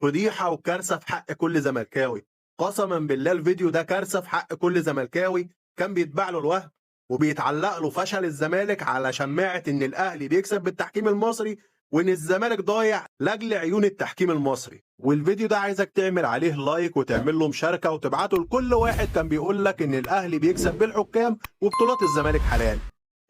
فضيحه وكارثه في حق كل زملكاوي. قسما بالله الفيديو ده كارثه في حق كل زملكاوي كان بيتباع له الوهم وبيتعلق له فشل الزمالك على شماعه ان الاهلي بيكسب بالتحكيم المصري وان الزمالك ضايع لاجل عيون التحكيم المصري. والفيديو ده عايزك تعمل عليه لايك وتعمل له مشاركه وتبعته لكل واحد كان بيقول لك ان الاهلي بيكسب بالحكام وبطولات الزمالك حلال.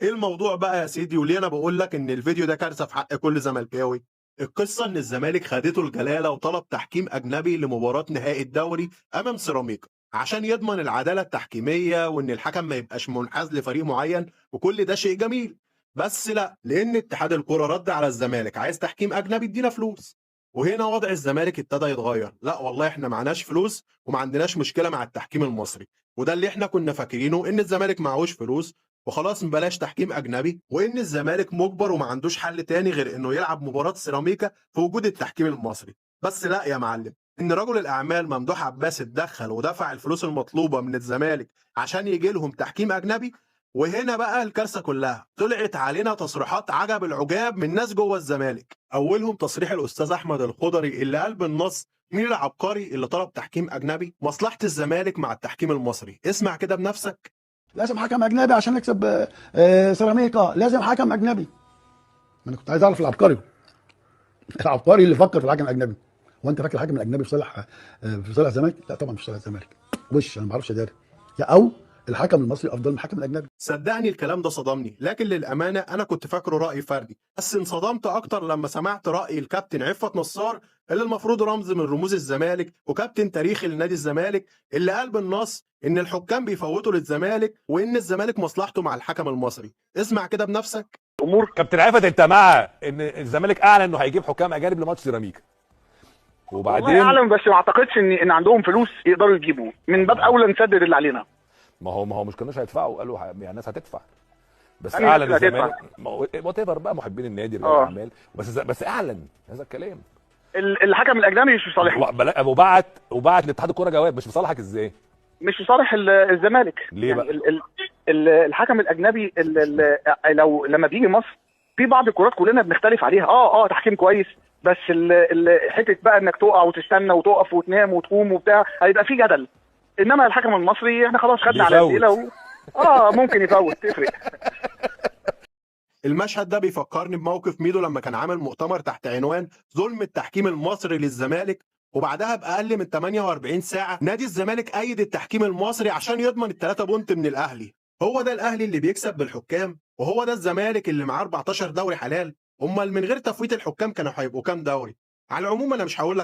ايه الموضوع بقى يا سيدي وليه انا بقول لك ان الفيديو ده كارثه في حق كل زملكاوي؟ القصه ان الزمالك خدته الجلاله وطلب تحكيم اجنبي لمباراه نهائي الدوري امام سيراميكا عشان يضمن العداله التحكيميه وان الحكم ما يبقاش منحاز لفريق معين، وكل ده شيء جميل. بس لا، لان اتحاد الكره رد على الزمالك عايز تحكيم اجنبي ادينا فلوس. وهنا وضع الزمالك ابتدى يتغير، لا والله احنا معناش فلوس وما عندناش مشكله مع التحكيم المصري. وده اللي احنا كنا فاكرينه، ان الزمالك معهوش فلوس وخلاص بلاش تحكيم اجنبي، وان الزمالك مجبر وما عندوش حل تاني غير انه يلعب مباراه سيراميكا في وجود التحكيم المصري. بس لا يا معلم، ان رجل الاعمال ممدوح عباس اتدخل ودفع الفلوس المطلوبه من الزمالك عشان يجي لهم تحكيم اجنبي. وهنا بقى الكارثه كلها، طلعت علينا تصريحات عجب العجاب من ناس جوه الزمالك. اولهم تصريح الاستاذ احمد الخضري اللي قال بالنص: مين العبقري اللي طلب تحكيم اجنبي؟ مصلحه الزمالك مع التحكيم المصري. اسمع كده بنفسك. لازم حكم اجنبي عشان نكسب سيراميكا، لازم حكم اجنبي. انا كنت عايز اعرف العبقري اللي فكر في الحكم الاجنبي. هو انت فاكر الحكم الاجنبي في صالح الزمالك؟ لا طبعا مش في صالح الزمالك. انا ما اعرفش اداري، او الحكم المصري افضل من الحكم الاجنبي. صدقني الكلام ده صدمني، لكن للامانه انا كنت فاكره راي فردي، بس انصدمت اكتر لما سمعت راي الكابتن عفت نصار اللي المفروض رمز من رموز الزمالك وكابتن تاريخي لنادي الزمالك، اللي قال بالنص ان الحكام بيفوتوا للزمالك وان الزمالك مصلحته مع الحكم المصري. اسمع كده بنفسك. كابتن عفت، انت مع ان الزمالك اعلن انه هيجيب حكام اجانب لماتش سيراميكا، وبعدين والله اعلم، بس ما اعتقدش ان عندهم فلوس يقدروا يجيبوا، من باب اولى نسدد اللي علينا. ما هو مش كانوش هيدفعوا، قالوا يعني الناس هتدفع، بس أنا اعلن الناس اللي الزمالك وات ايفر بقى محبين النادي رجال الاعمال، بس اعلن هذا الكلام. الحكم الاجنبي مش في صالحنا، وبعت لاتحاد الكوره جواب. مش في صالحك ازاي؟ مش في صالح الزمالك. ليه بقى؟ الحكم الاجنبي لو لما بيجي مصر في بعض الكرات كلنا بنختلف عليها، تحكيم كويس، بس حته بقى انك تقع وتستنى وتقف وتنام وتقوم وبتاع هيبقى في جدل. انما الحكم المصري احنا خلاص خدنا على الاسئله ممكن يفوت، تفرق. المشهد ده بيفكرني بموقف ميدو لما كان عامل مؤتمر تحت عنوان ظلم التحكيم المصري للزمالك، وبعدها باقل من 48 ساعه نادي الزمالك ايد التحكيم المصري عشان يضمن الثلاثه بونت من الاهلي. هو ده الاهلي اللي بيكسب بالحكام، وهو ده الزمالك اللي معاه 14 دوري حلال. امال من غير تفويت الحكام كانوا هيبقوا كام دوري؟ على العموم انا مش هقول لك